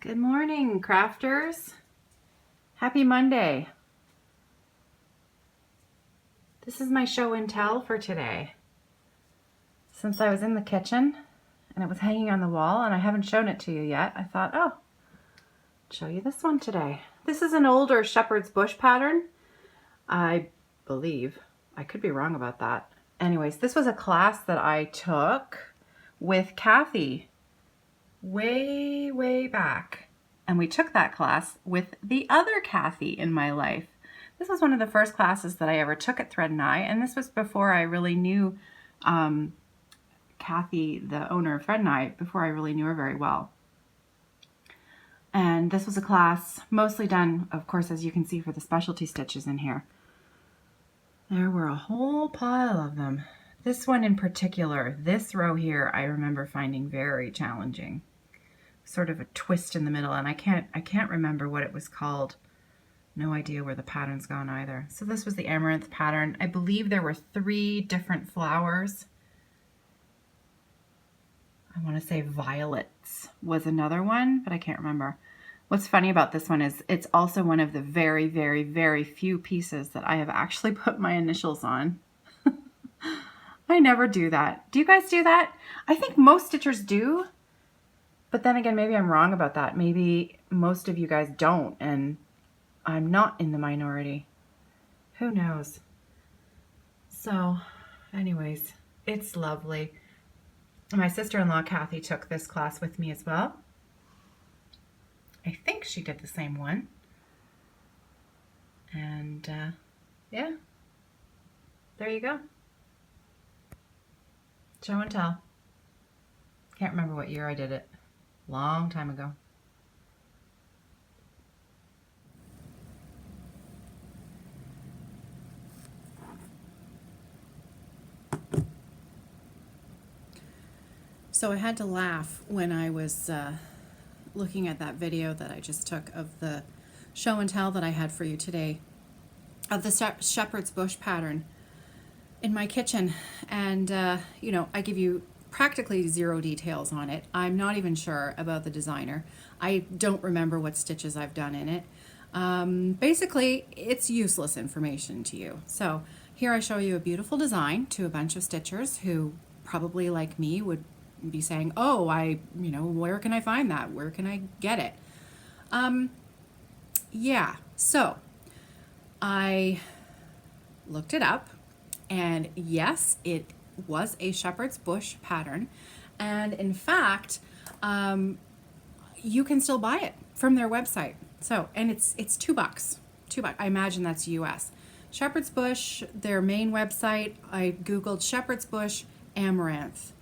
Good morning, crafters. Happy Monday. This is my show and tell for today. Since I was in the kitchen and it was hanging on the wall and I haven't shown it to you yet, I thought, oh, I'll show you this one today. This is an older shepherd's bush pattern, I believe. I could be wrong about that. Anyways, this was a class that I took with Kathy way back, and we took that class with the other Kathy in my life. This was one of the first classes that I ever took at Thread and Eye, and this was before I really knew Kathy, the owner of Thread and Eye, before I really knew her very well. And this was a class mostly done, of course, as you can see, for the specialty stitches in here. There were a whole pile of them. This one in particular, this row here, I remember finding very challenging. Sort of a twist in the middle, and I can't remember what it was called. No idea where the pattern's gone either. So this was the amaranth pattern. I believe there were 3 different flowers. I want to say violets was another one, but I can't remember. What's funny about this one is it's also one of the very few pieces that I have actually put my initials on. I never do that. Do you guys do that? I think most stitchers do. But then again, maybe I'm wrong about that. Maybe most of you guys don't, and I'm not in the minority. Who knows? So, anyways, it's lovely. My sister-in-law, Kathy, took this class with me as well. I think she did the same one. And, yeah. There you go. Show and tell. Can't remember what year I did it. Long time ago. So I had to laugh when I was looking at that video that I just took of the show and tell that I had for you today of the shepherd's bush pattern in my kitchen. And, you know, I give you practically 0 details on it. I'm not even sure about the designer. I don't remember what stitches I've done in it. Basically, it's useless information to you. So here I show you a beautiful design to a bunch of stitchers who probably, like me, would be saying, oh, you know, where can I find that? Where can I get it? Yeah, so I looked it up, and yes, it was a shepherd's bush pattern, and in fact, you can still buy it from their website. So, and it's $2. $2. I imagine that's US. Shepherd's bush, their main website. I googled shepherd's bush amaranth,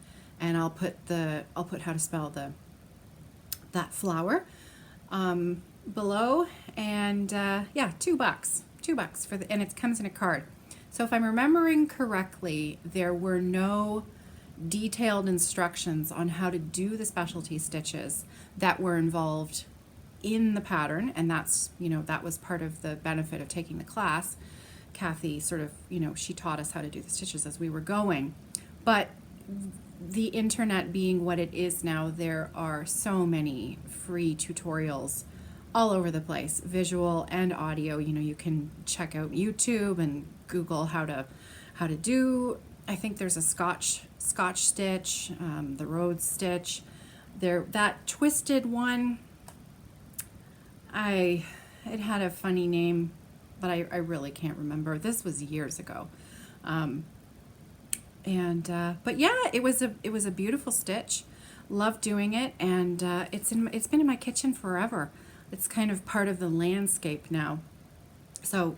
and I'll put how to spell that flower below. And yeah, $2. $2 for and it comes in a card. So if I'm remembering correctly, there were no detailed instructions on how to do the specialty stitches that were involved in the pattern, and that's, you know, that was part of the benefit of taking the class. Kathy sort of, you know, she taught us how to do the stitches as we were going. But the internet being what it is now, there are so many free tutorials all over the place, visual and audio. You know, you can check out YouTube and Google how to do I think there's a Scotch stitch, the Rhodes stitch. That twisted one, it had a funny name, but I really can't remember. This was years ago. But yeah, it was a beautiful stitch. Love doing it, and it's been in my kitchen forever. It's kind of part of the landscape now. So,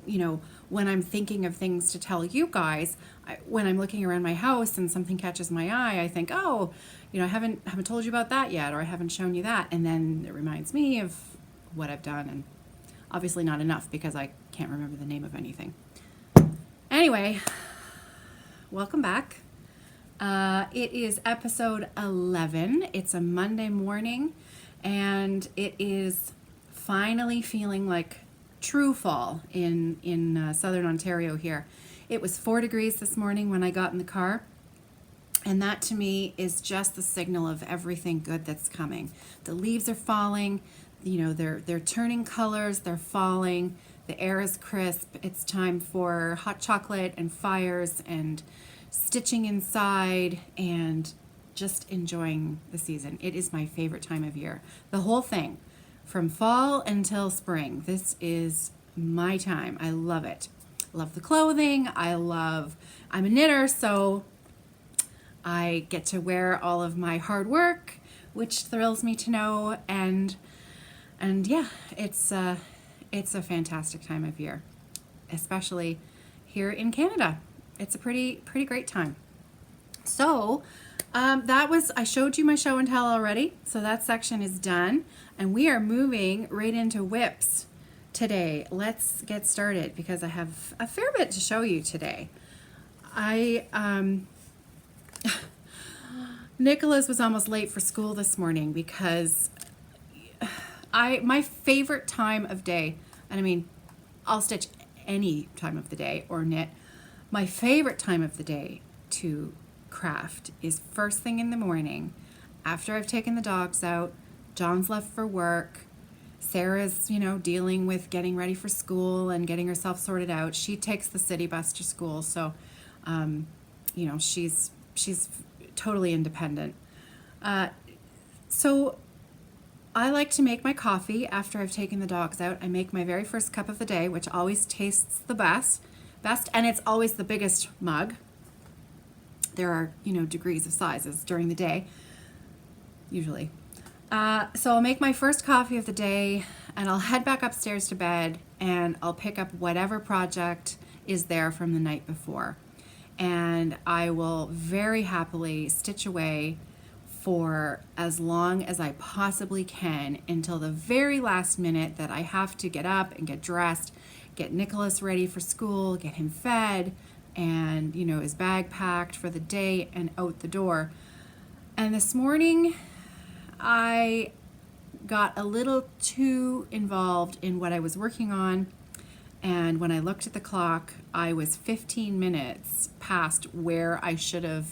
when I'm thinking of things to tell you guys, when I'm looking around my house and something catches my eye, I think, oh, I haven't told you about that yet, or I haven't shown you that, and then it reminds me of what I've done, and obviously not enough because I can't remember the name of anything. Anyway, welcome back. It is episode 11. It's a Monday morning, and it is finally feeling like true fall in southern Ontario here. It was 4 degrees this morning when I got in the car, and that to me is just the signal of everything good that's coming. The leaves are falling, they're turning colors, they're falling, the air is crisp. It's time for hot chocolate and fires and stitching inside and just enjoying the season. It is my favorite time of year. The whole thing, from fall until spring, this is my time. I love it. Love the clothing. I'm a knitter, so I get to wear all of my hard work, which thrills me to know. And yeah, it's a fantastic time of year, especially here in Canada. It's a pretty great time. So I showed you my show and tell already, so that section is done, and we are moving right into whips today. Let's get started because I have a fair bit to show you today. Nicholas was almost late for school this morning because my favorite time of day, and I mean, I'll stitch any time of the day or knit. My favorite time of the day to craft is first thing in the morning after I've taken the dogs out, John's left for work, Sarah's, dealing with getting ready for school and getting herself sorted out. She takes the city bus to school, so, she's totally independent. So I like to make my coffee after I've taken the dogs out. I make my very first cup of the day, which always tastes the best, and it's always the biggest mug. There are, degrees of sizes during the day, usually. So I'll make my first coffee of the day, and I'll head back upstairs to bed, and I'll pick up whatever project is there from the night before. And I will very happily stitch away for as long as I possibly can until the very last minute that I have to get up and get dressed, get Nicholas ready for school, get him fed, and his bag packed for the day and out the door. And this morning I got a little too involved in what I was working on, and when I looked at the clock, I was 15 minutes past where I should have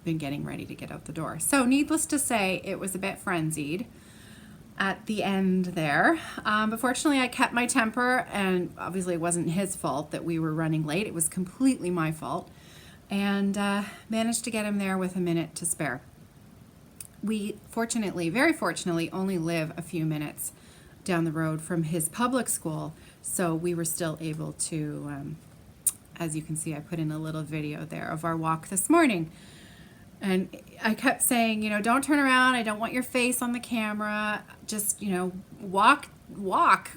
been getting ready to get out the door. So needless to say, it was a bit frenzied at the end there. But fortunately, I kept my temper, and obviously it wasn't his fault that we were running late. It was completely my fault, and managed to get him there with a minute to spare. We fortunately, very fortunately, only live a few minutes down the road from his public school, so we were still able to, as you can see, I put in a little video there of our walk this morning. And I kept saying, don't turn around. I don't want your face on the camera. Just, walk.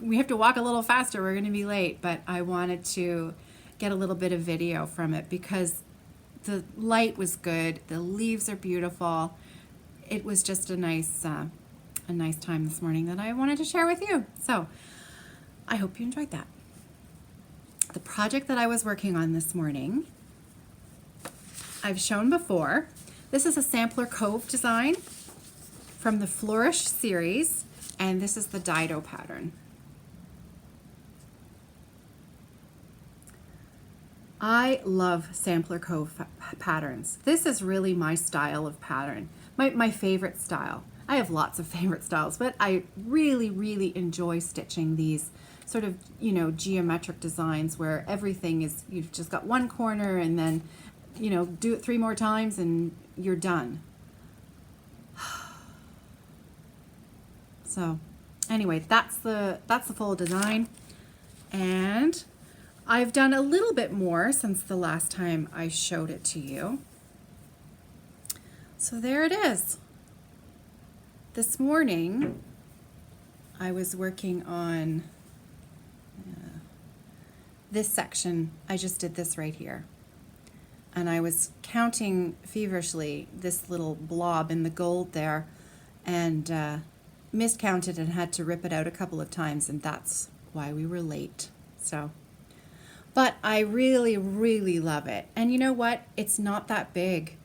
We have to walk a little faster. We're going to be late. But I wanted to get a little bit of video from it because the light was good. The leaves are beautiful. It was just a nice time this morning that I wanted to share with you. So I hope you enjoyed that. The project that I was working on this morning, I've shown before. This is a sampler Cove design from the Flourish series, and this is the Dido pattern. I love sampler Cove patterns. This is really my style of pattern, my favorite style. I have lots of favorite styles, but I really, really enjoy stitching these sort of, geometric designs where everything is, you've just got one corner and then you know, do it 3 more times and you're done. So anyway, that's the full design. And I've done a little bit more since the last time I showed it to you. So there it is. This morning, I was working on this section. I just did this right here. And I was counting feverishly this little blob in the gold there, and miscounted and had to rip it out a couple of times, and that's why we were late. So, but I really, really love it. And you know what? It's not that big.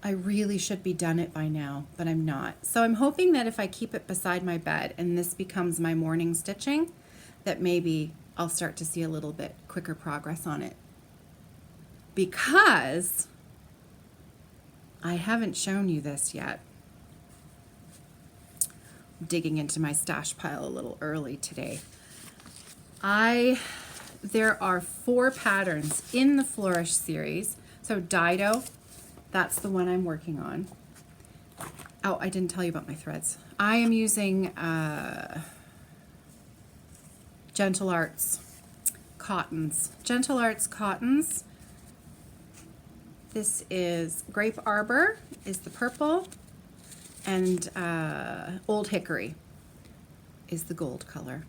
I really should be done it by now, but I'm not. So I'm hoping that if I keep it beside my bed and this becomes my morning stitching, that maybe I'll start to see a little bit quicker progress on it. Because I haven't shown you this yet. I'm digging into my stash pile a little early today. There are 4 patterns in the Flourish series. So Dido, that's the one I'm working on. Oh, I didn't tell you about my threads. I am using Needlearts cottons. Needlearts cottons. This is Grape Arbor is the purple, and Old Hickory is the gold color.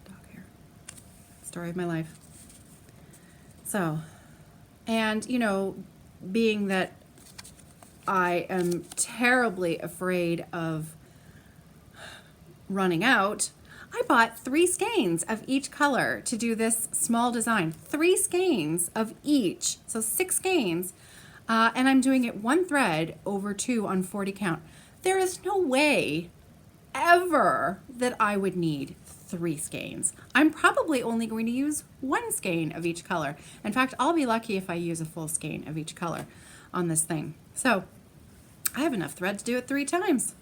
Dog hair. Story of my life. So, and you know, being that I am terribly afraid of running out, I bought 3 skeins of each color to do this small design. 3 skeins of each, so 6 skeins, and I'm doing it 1 thread over 2 on 40 count. There is no way ever that I would need 3 skeins. I'm probably only going to use 1 skein of each color. In fact, I'll be lucky if I use a full skein of each color on this thing. So I have enough thread to do it 3 times.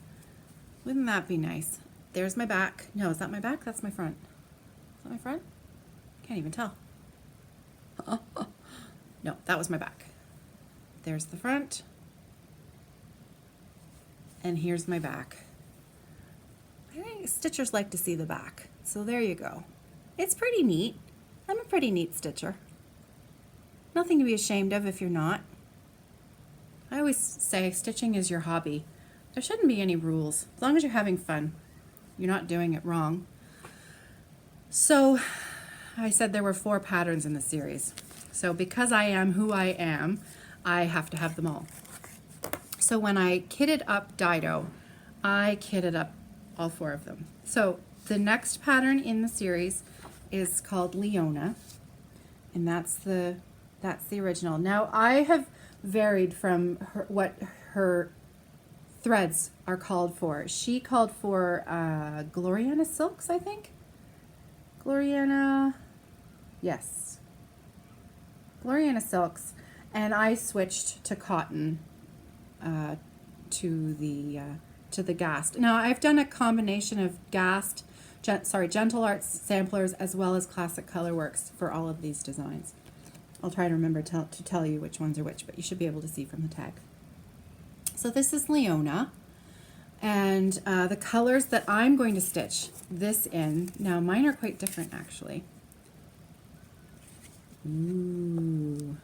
Wouldn't that be nice? There's my back. No, is that my back? That's my front. Is that my front? Can't even tell. No, that was my back. There's the front. And here's my back. I think stitchers like to see the back. So there you go. It's pretty neat. I'm a pretty neat stitcher. Nothing to be ashamed of if you're not. I always say stitching is your hobby. There shouldn't be any rules. As long as you're having fun, you're not doing it wrong. So I said there were 4 patterns in the series. So because I am who I am, I have to have them all. So when I kitted up Dido, I kitted up all 4 of them. So the next pattern in the series is called Leona, and that's the original. Now I have varied from what her threads are called for. She called for Gloriana silks, I think. Gloriana, yes. Gloriana silks, and I switched to cotton to the Gast. Now I've done a combination of Gast, Gentle Arts samplers as well as Classic Colorworks for all of these designs. I'll try to remember to tell you which ones are which, but you should be able to see from the tag. So this is Leona, and the colors that I'm going to stitch this in, now mine are quite different actually. Ooh.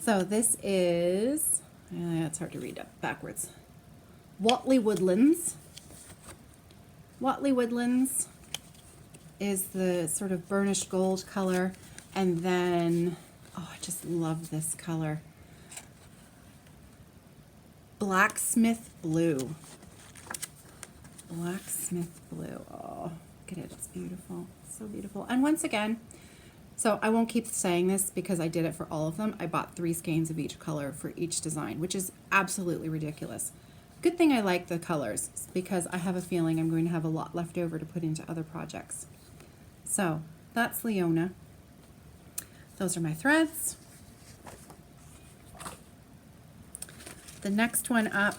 So this is, it's hard to read up backwards, Watley Woodlands. Watley Woodlands is the sort of burnished gold color, and then, oh, I just love this color. Blacksmith Blue. Blacksmith Blue. Oh, look at it. It's beautiful. So beautiful. And once again, so I won't keep saying this because I did it for all of them. I bought 3 skeins of each color for each design, which is absolutely ridiculous. Good thing I like the colors because I have a feeling I'm going to have a lot left over to put into other projects. So that's Leona. Those are my threads. The next one up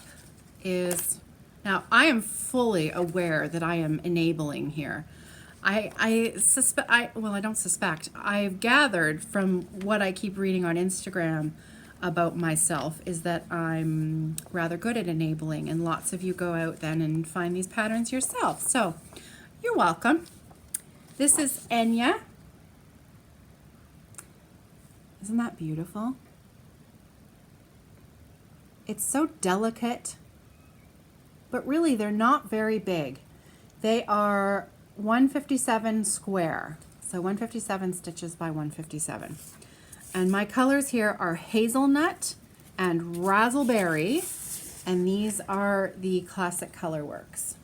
is, now I am fully aware that I am enabling here. I suspect, well, I don't suspect. I've gathered from what I keep reading on Instagram about myself is that I'm rather good at enabling, and lots of you go out then and find these patterns yourself. So you're welcome. This is Enya. Isn't that beautiful? It's so delicate, but really they're not very big. They are 157 square, so 157 stitches by 157. And my colors here are hazelnut and razzleberry, and these are the classic color works.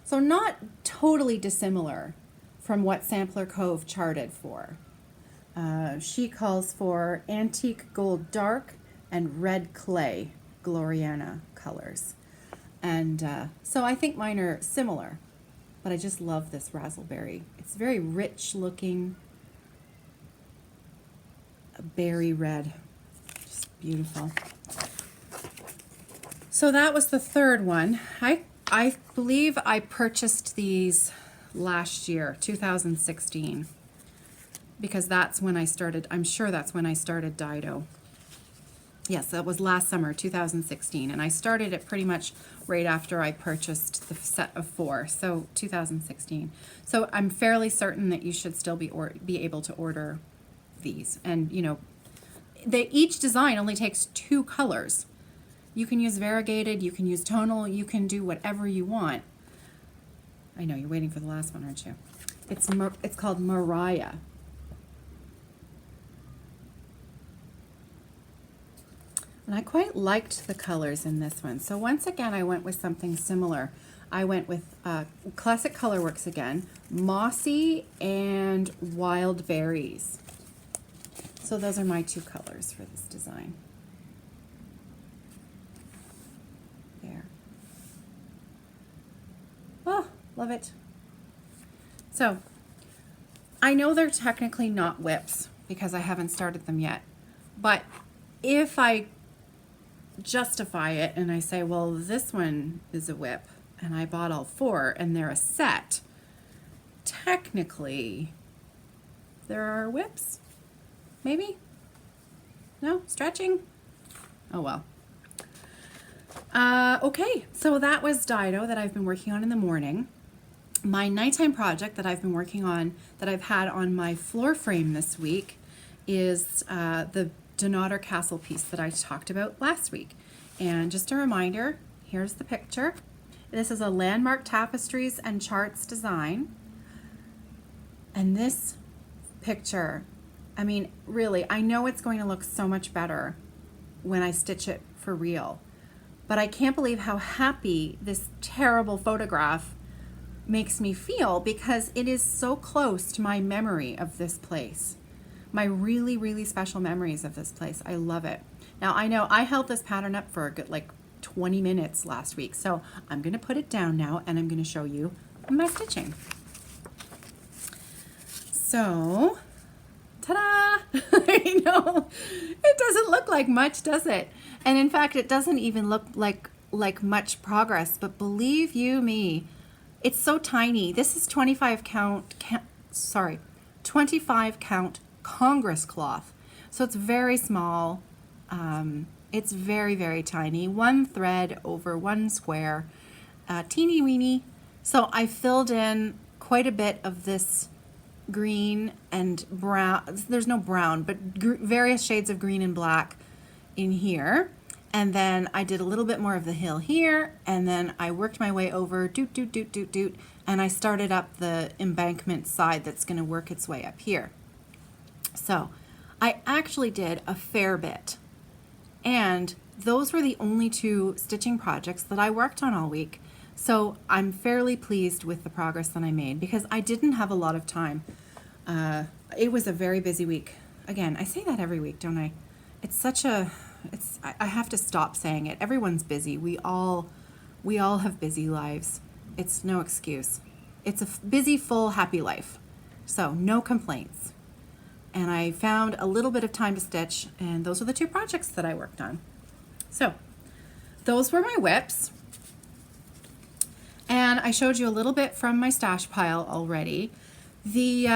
So not totally dissimilar from what Sampler Cove charted for. She calls for antique gold dark and red clay Gloriana colors. And so I think mine are similar, but I just love this razzleberry. It's very rich looking, berry red, just beautiful. So that was the third one. I believe I purchased these last year, 2016, because that's when I started, I'm sure that's when I started Dido. Yes, that was last summer, 2016, and I started it pretty much right after I purchased the set of 4, so 2016. So I'm fairly certain that you should still be able to order these. And you know, each design only takes 2 colors. You can use variegated, you can use tonal, you can do whatever you want. I know you're waiting for the last one, aren't you? It's called Mariah. And I quite liked the colors in this one. So once again, I went with something similar. I went with classic colorworks again, mossy and wild berries. So those are my 2 colors for this design. There. Oh, love it. So I know they're technically not whips because I haven't started them yet, but if I justify it and I say, well, this one is a whip and I bought all 4 and they're a set, technically there are whips, maybe? No? Stretching? Oh well. Okay, so that was Dido that I've been working on in the morning. My nighttime project that I've been working on, that I've had on my floor frame this week, is the Donator Castle piece that I talked about last week. And just a reminder, here's the picture. This is a Landmark Tapestries and Charts design. And this picture, I mean, really, I know it's going to look so much better when I stitch it for real, but I can't believe how happy this terrible photograph makes me feel because it is so close to my memory of this place. My really, really special memories of this place. I love it. Now, I know I held this pattern up for a good, like 20 minutes last week, so I'm going to put it down now and I'm going to show you my stitching. So, ta-da! I know, it doesn't look like much, does it? And in fact, it doesn't even look like much progress, but believe you me, it's so tiny. This is 25 count Congress cloth. So it's very small. It's very, very tiny. 1 thread over 1 square, teeny weeny. So I filled in quite a bit of this green and brown. There's no brown, but various shades of green and black in here. And then I did a little bit more of the hill here, and then I worked my way over, doot, doot, doot, doot, doot, and I started up the embankment side that's going to work its way up here. So I actually did a fair bit, and those were the only 2 stitching projects that I worked on all week. So I'm fairly pleased with the progress that I made because I didn't have a lot of time. It was a very busy week. Again, I say that every week, don't I? I have to stop saying it. Everyone's busy. We all have busy lives. It's no excuse. It's a busy, full, happy life. So no complaints. And I found a little bit of time to stitch, and those are the 2 projects that I worked on. So those were my whips. And I showed you a little bit from my stash pile already. The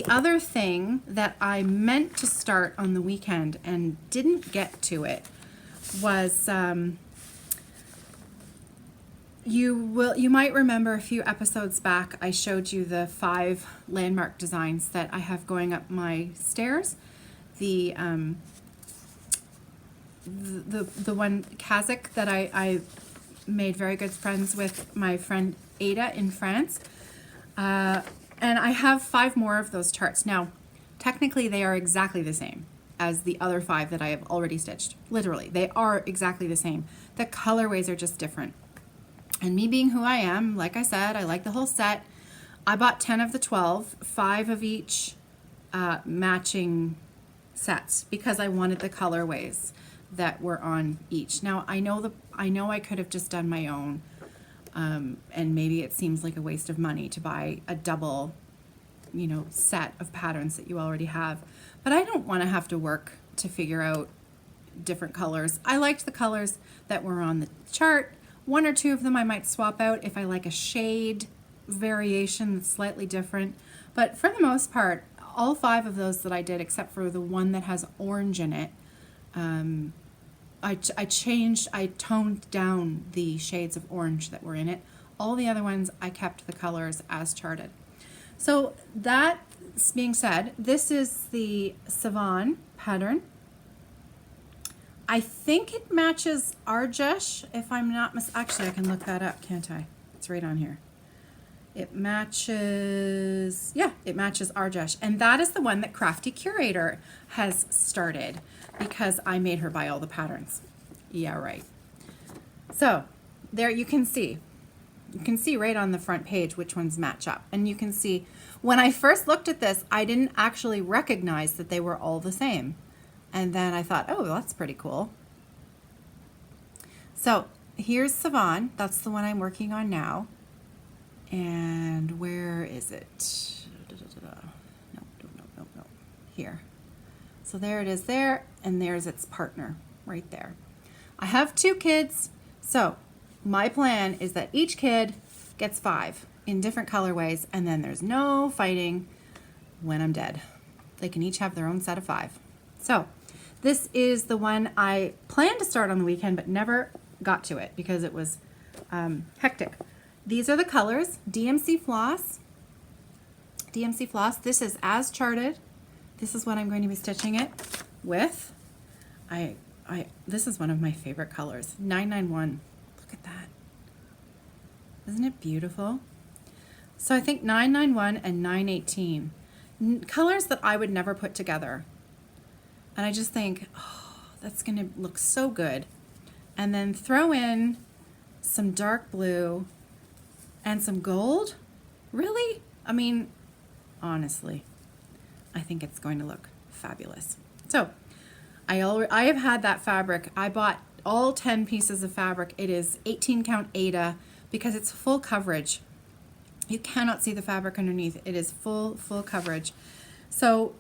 other thing that I meant to start on the weekend and didn't get to it was you might remember a few episodes back I showed you the 5 landmark designs that I have going up my stairs. The one Kazakh that I made very good friends with my friend Ada in France. And I have 5 more of those charts. Now, technically they are exactly the same as the other 5 that I have already stitched. Literally, they are exactly the same. The colorways are just different. And me being who I am, like I said, I like the whole set. I bought 10 of the 12, 5 of each matching sets because I wanted the colorways that were on each. Now, I know I could have just done my own. And maybe it seems like a waste of money to buy a double, set of patterns that you already have. But I don't want to have to work to figure out different colors. I liked the colors that were on the chart. 1 or 2 of them I might swap out if I like a shade variation that's slightly different. But for the most part, all 5 of those that I did, except for the one that has orange in it, I toned down the shades of orange that were in it. All the other ones, I kept the colors as charted. So that being said, this is the Savan pattern. I think it matches Arjesh, if I'm not actually, I can look that up, can't I? It's right on here. It matches, yeah, it matches Arjesh. And that is the one that Crafty Curator has started because I made her buy all the patterns. Yeah, right. So there you can see. You can see right on the front page which ones match up. And you can see when I first looked at this, I didn't actually recognize that they were all the same. And then I thought, oh, that's pretty cool. So here's Savan. That's the one I'm working on now. And where is it? No. Here. So there it is there, and there's its partner right there. I have 2 kids, so my plan is that each kid gets 5 in different colorways, and then there's no fighting when I'm dead. They can each have their own set of 5. So this is the one I planned to start on the weekend, but never got to it because it was hectic. These are the colors, DMC Floss. DMC Floss, this is as charted. This is what I'm going to be stitching it with. This is one of my favorite colors, 991. Look at that. Isn't it beautiful? So I think 991 and 918, colors that I would never put together. And I just think, oh, that's gonna look so good. And then throw in some dark blue and some gold. Really? I mean, honestly, I think it's going to look fabulous. So I have had that fabric. I bought all 10 pieces of fabric. It is 18 count Ada because it's full coverage. You cannot see the fabric underneath. It is full coverage. So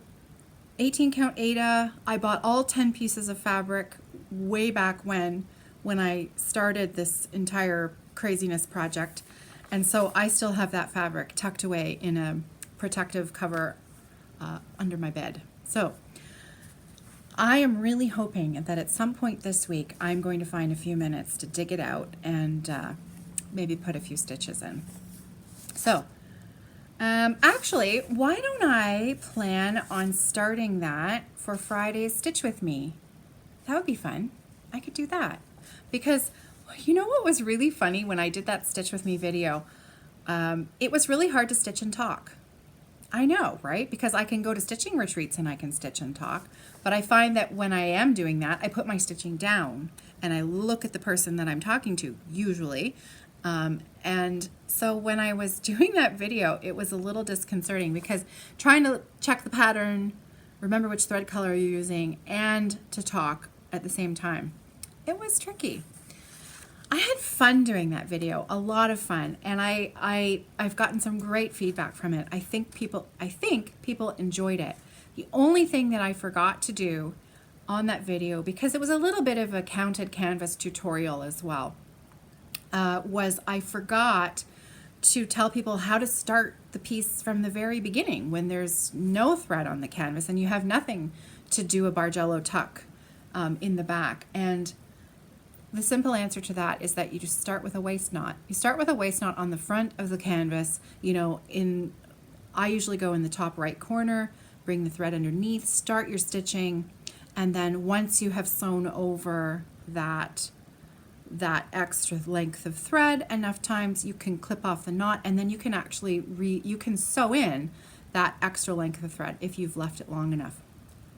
18 count Ada, I bought all 10 pieces of fabric way back when I started this entire craziness project. And so I still have that fabric tucked away in a protective cover under my bed. So I am really hoping that at some point this week I'm going to find a few minutes to dig it out and maybe put a few stitches in. So actually, why don't I plan on starting that for Friday's Stitch With Me? That would be fun. I could do that. Because you know what was really funny when I did that Stitch With Me video? It was really hard to stitch and talk. I know, right? Because I can go to stitching retreats and I can stitch and talk. But I find that when I am doing that, I put my stitching down and I look at the person that I'm talking to, usually. And so when I was doing that video, it was a little disconcerting because trying to check the pattern, remember which thread color you're using, and to talk at the same time, it was tricky. I had fun doing that video, a lot of fun, and I've gotten some great feedback from it. I think people enjoyed it. The only thing that I forgot to do on that video, because it was a little bit of a counted canvas tutorial as well, was I forgot to tell people how to start the piece from the very beginning when there's no thread on the canvas and you have nothing to do a Bargello tuck in the back. And the simple answer to that is that you just start with a waist knot. You start with a waist knot on the front of the canvas. You know, I usually go in the top right corner, bring the thread underneath, start your stitching, and then once you have sewn over that extra length of thread enough times, you can clip off the knot, and then you can actually you can sew in that extra length of thread if you've left it long enough.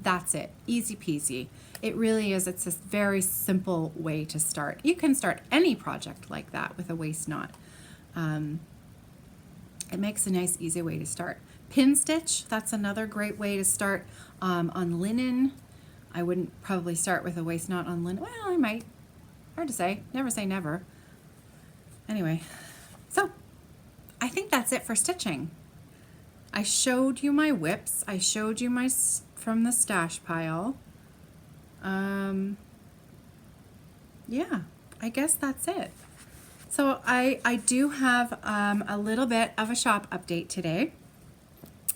That's it. Easy peasy. It really is. It's a very simple way to start. You can start any project like that with a waist knot. It makes a nice, easy way to start. Pin stitch, that's another great way to start on linen. I wouldn't probably start with a waist knot on linen. Well, I might. Hard to say. Never say never. Anyway, so I think that's it for stitching. I showed you my whips. I showed you my from the stash pile. Yeah, I guess that's it. So I do have a little bit of a shop update today.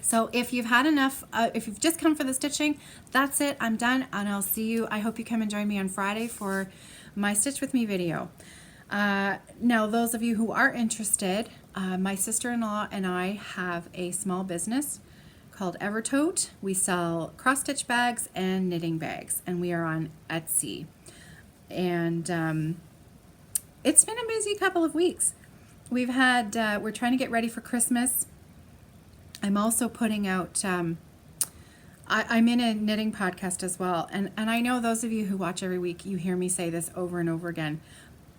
So if you've had enough, if you've just come for the stitching, that's it. I'm done, and I'll see you. I hope you come and join me on Friday for my Stitch With Me video. Now, those of you who are interested, my sister-in-law and I have a small business called Tote. We sell cross-stitch bags and knitting bags, and we are on Etsy. And it's been a busy couple of weeks. We've had, we're trying to get ready for Christmas. I'm also putting out, I'm in a knitting podcast as well. And I know those of you who watch every week, you hear me say this over and over again.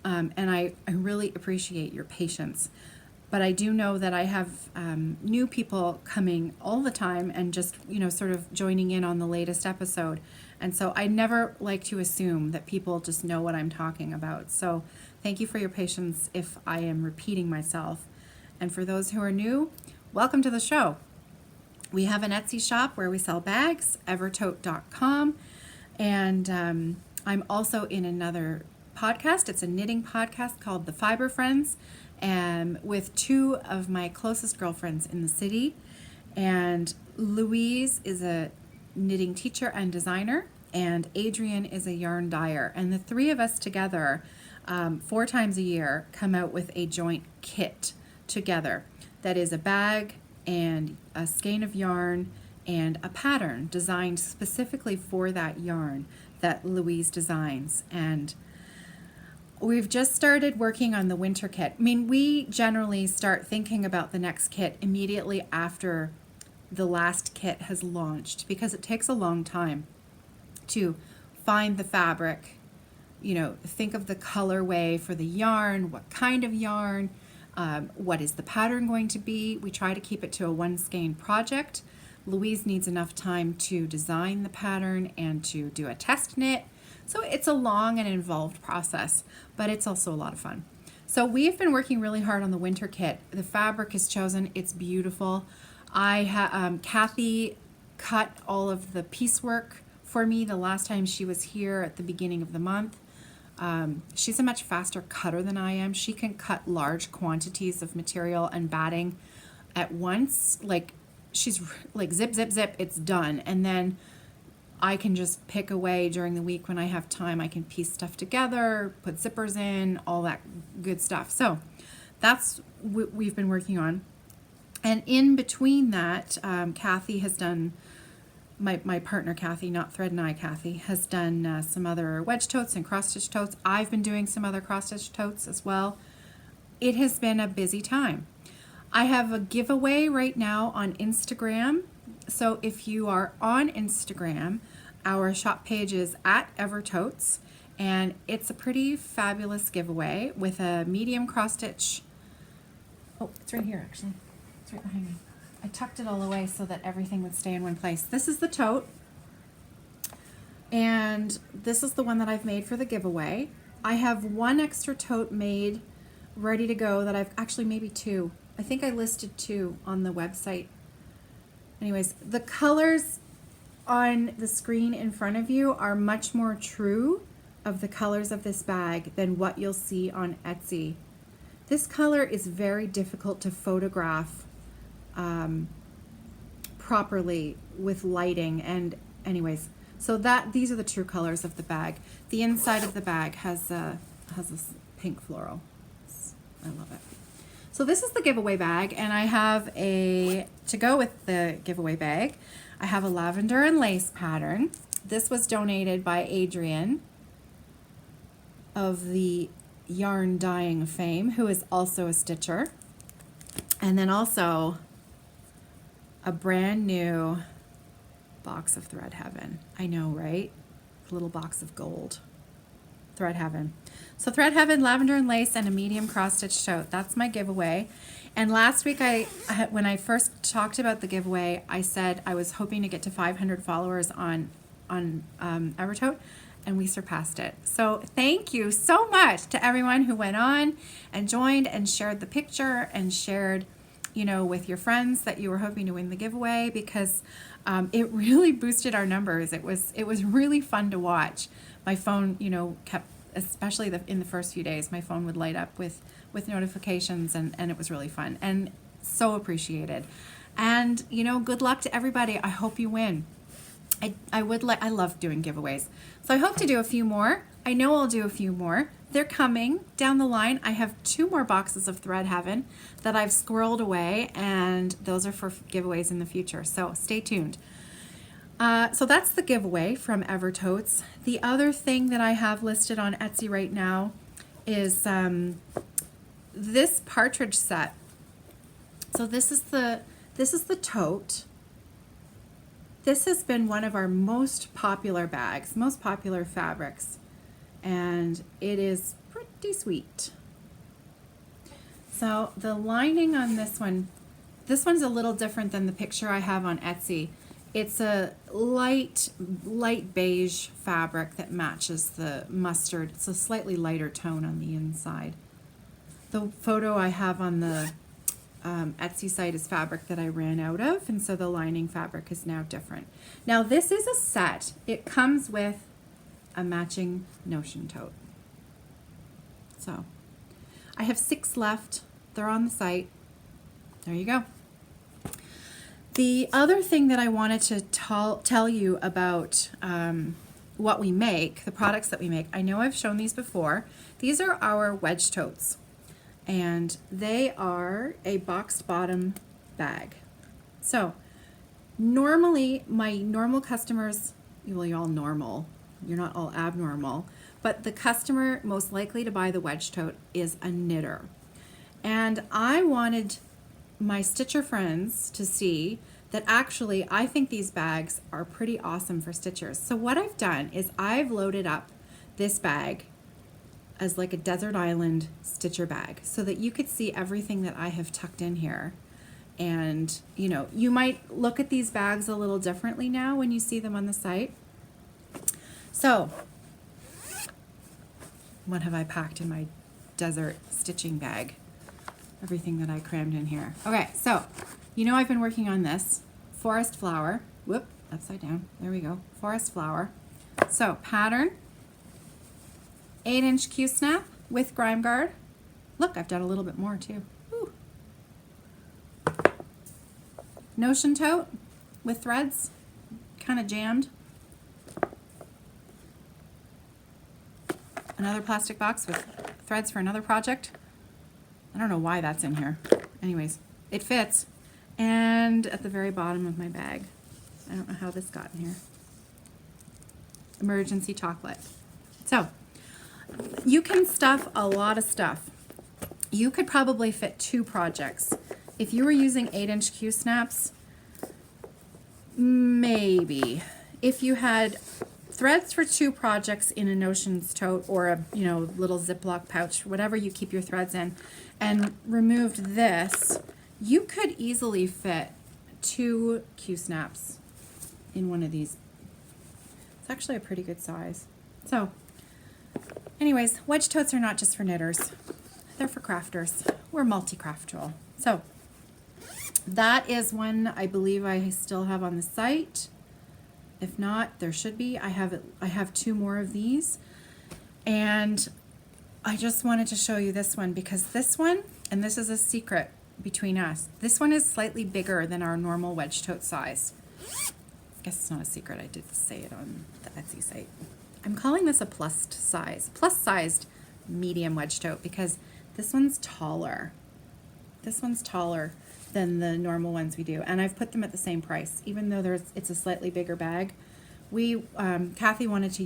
And I really appreciate your patience. But I do know that I have new people coming all the time and just, you know, sort of joining in on the latest episode. And so I never like to assume that people just know what I'm talking about. So thank you for your patience if I am repeating myself. And for those who are new, welcome to the show. We have an Etsy shop where we sell bags, evertote.com. And I'm also in another podcast. It's a knitting podcast called The Fiber Friends, and with two of my closest girlfriends in the city. And Louise is a knitting teacher and designer, and Adrian is a yarn dyer. And the three of us together, 4 times a year, come out with a joint kit together that is a bag and a skein of yarn and a pattern designed specifically for that yarn that Louise designs. And we've just started working on the winter kit. I mean, we generally start thinking about the next kit immediately after the last kit has launched, because it takes a long time to find the fabric, you know, think of the colorway for the yarn, what kind of yarn, what is the pattern going to be. We try to keep it to a 1 skein project. Louise needs enough time to design the pattern and to do a test knit. So it's a long and involved process, but it's also a lot of fun. So we've been working really hard on the winter kit. The fabric is chosen. It's beautiful. Kathy cut all of the piecework for me the last time she was here at the beginning of the month. She's a much faster cutter than I am. She can cut large quantities of material and batting at once. Like, she's like zip, zip, zip, it's done. And then I can just pick away during the week when I have time. I can piece stuff together, put zippers in, all that good stuff. So that's what we've been working on. And in between that, Kathy has done, my partner Kathy, not Thread and I, Kathy, has done some other wedge totes and cross-stitch totes. I've been doing some other cross-stitch totes as well. It has been a busy time. I have a giveaway right now on Instagram. So if you are on Instagram, our shop page is at Evertotes, and it's a pretty fabulous giveaway with a medium cross stitch. Oh, it's right here actually. It's right behind me. I tucked it all away so that everything would stay in one place. This is the tote, and this is the one that I've made for the giveaway. I have 1 extra tote made, ready to go, that I've actually, maybe 2. I think I listed 2 on the website. Anyways, the colors on the screen in front of you are much more true of the colors of this bag than what you'll see on Etsy. This color is very difficult to photograph properly with lighting, and anyways, so these are the true colors of the bag. The inside of the bag has this pink floral. I love it. So this is the giveaway bag, and I have to go with the giveaway bag, I have a lavender and lace pattern. This was donated by Adrian of the yarn dyeing fame, who is also a stitcher. And then also a brand new box of Thread Heaven. I know, right? A little box of gold. Thread Heaven. So Thread Heaven, lavender and lace, and a medium cross stitch tote. That's my giveaway. And last week, when I first talked about the giveaway, I said I was hoping to get to 500 followers on Evertote, and we surpassed it. So thank you so much to everyone who went on and joined and shared the picture and shared, you know, with your friends that you were hoping to win the giveaway, because it really boosted our numbers. It was really fun to watch. My phone, you know, kept, especially in the first few days, my phone would light up with notifications, and it was really fun and so appreciated. And, you know, good luck to everybody. I hope you win. I love doing giveaways. So I hope to do a few more. I know I'll do a few more. They're coming down the line. I have 2 more boxes of Thread Heaven that I've squirreled away, and those are for giveaways in the future. So stay tuned. So that's the giveaway from Evertotes. The other thing that I have listed on Etsy right now is this partridge set. So this is the tote. This has been one of our most popular bags, most popular fabrics, and it is pretty sweet. So the lining on this one's a little different than the picture I have on Etsy. It's a light beige fabric that matches the mustard. It's a slightly lighter tone on the inside. The photo I have on the Etsy site is fabric that I ran out of, and so the lining fabric is now different. Now this is a set. It comes with a matching Notion tote. So I have 6 left. They're on the site. There you go. The other thing that I wanted to tell you about what we make, the products that we make, I know I've shown these before. These are our wedge totes, and they are a boxed bottom bag. So normally my normal customers, well, you're all normal, you're not all abnormal, but the customer most likely to buy the wedge tote is a knitter. And I wanted my stitcher friends to see that actually I think these bags are pretty awesome for stitchers. So what I've done is I've loaded up this bag as like a desert island stitcher bag so that you could see everything that I have tucked in here. And you know, you might look at these bags a little differently now when you see them on the site. So what have I packed in my desert stitching bag? Everything that I crammed in here. Okay, so you know I've been working on this forest flower. Whoop, upside down. There we go. Forest flower. So pattern, 8-inch Q-snap with grime guard. Look, I've done a little bit more too. Ooh. Notion tote with threads, kind of jammed. Another plastic box with threads for another project. I don't know why that's in here. Anyways, it fits. And at the very bottom of my bag, I don't know how this got in here. Emergency chocolate. So you can stuff a lot of stuff. You could probably fit 2 projects. If you were using 8-inch Q-snaps, maybe. If you had threads for 2 projects in a Notions tote or a, you know, little Ziploc pouch, whatever you keep your threads in, and removed this, you could easily fit 2 Q-snaps in one of these. It's actually a pretty good size. So anyways, wedge totes are not just for knitters. They're for crafters. We're multi-craftual. So that is one I believe I still have on the site. If not, there should be. I have 2 more of these. And I just wanted to show you this one because this one, and this is a secret between us, this one is slightly bigger than our normal wedge tote size. I guess it's not a secret, I did say it on the Etsy site. I'm calling this a plus-sized medium wedge tote because this one's taller. This one's taller than the normal ones we do, and I've put them at the same price, even though it's a slightly bigger bag. Kathy wanted to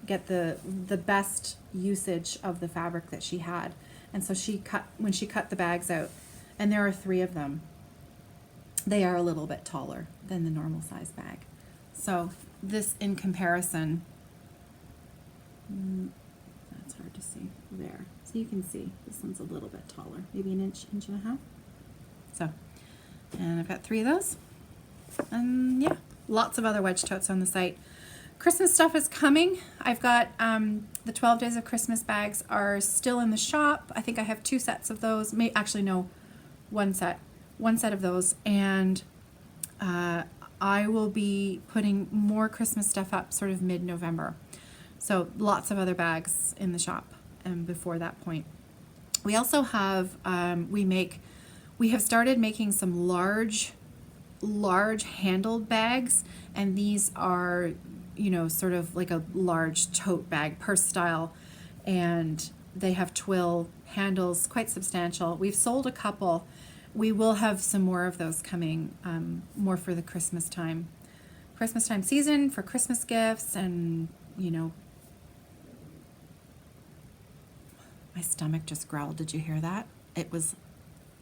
get the best usage of the fabric that she had, and so when she cut the bags out, and there are 3 of them, they are a little bit taller than the normal size bag. So this, in comparison, that's hard to see there. So you can see this one's a little bit taller, maybe an inch and a half. So, and I've got 3 of those. And yeah, lots of other wedge totes on the site. Christmas stuff is coming. I've got the 12 Days of Christmas bags are still in the shop. I think I have 2 sets of those. Actually, no, one set of those. And I will be putting more Christmas stuff up sort of mid-November. So lots of other bags in the shop before that point. We also have, we have started making some large handled bags, and these are, you know, sort of like a large tote bag, purse style, and they have twill handles, quite substantial. We've sold a couple. We will have some more of those coming, more for the Christmas time season, for Christmas gifts, and, you know, my stomach just growled. Did you hear that? It was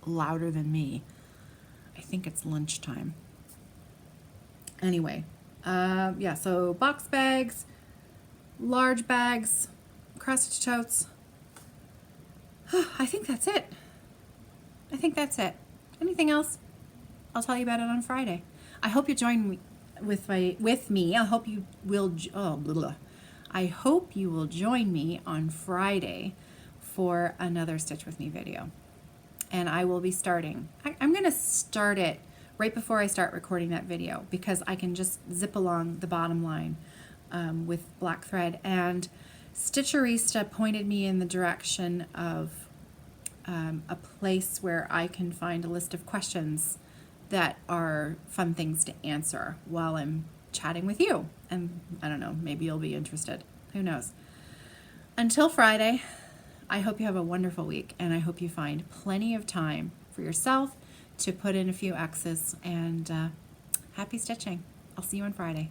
louder than me. I think it's lunchtime. Anyway, yeah, so box bags, large bags, cross-stitch totes. I think that's it. Anything else? I'll tell you about it on Friday. I hope you join me with me. I hope you will. I hope you will join me on Friday for another Stitch With Me video. And I will be starting. I'm going to start it right before I start recording that video because I can just zip along the bottom line with black thread. And Stitcherista pointed me in the direction of a place where I can find a list of questions that are fun things to answer while I'm chatting with you. And I don't know, maybe you'll be interested. Who knows? Until Friday, I hope you have a wonderful week, and I hope you find plenty of time for yourself to put in a few X's, and happy stitching. I'll see you on Friday.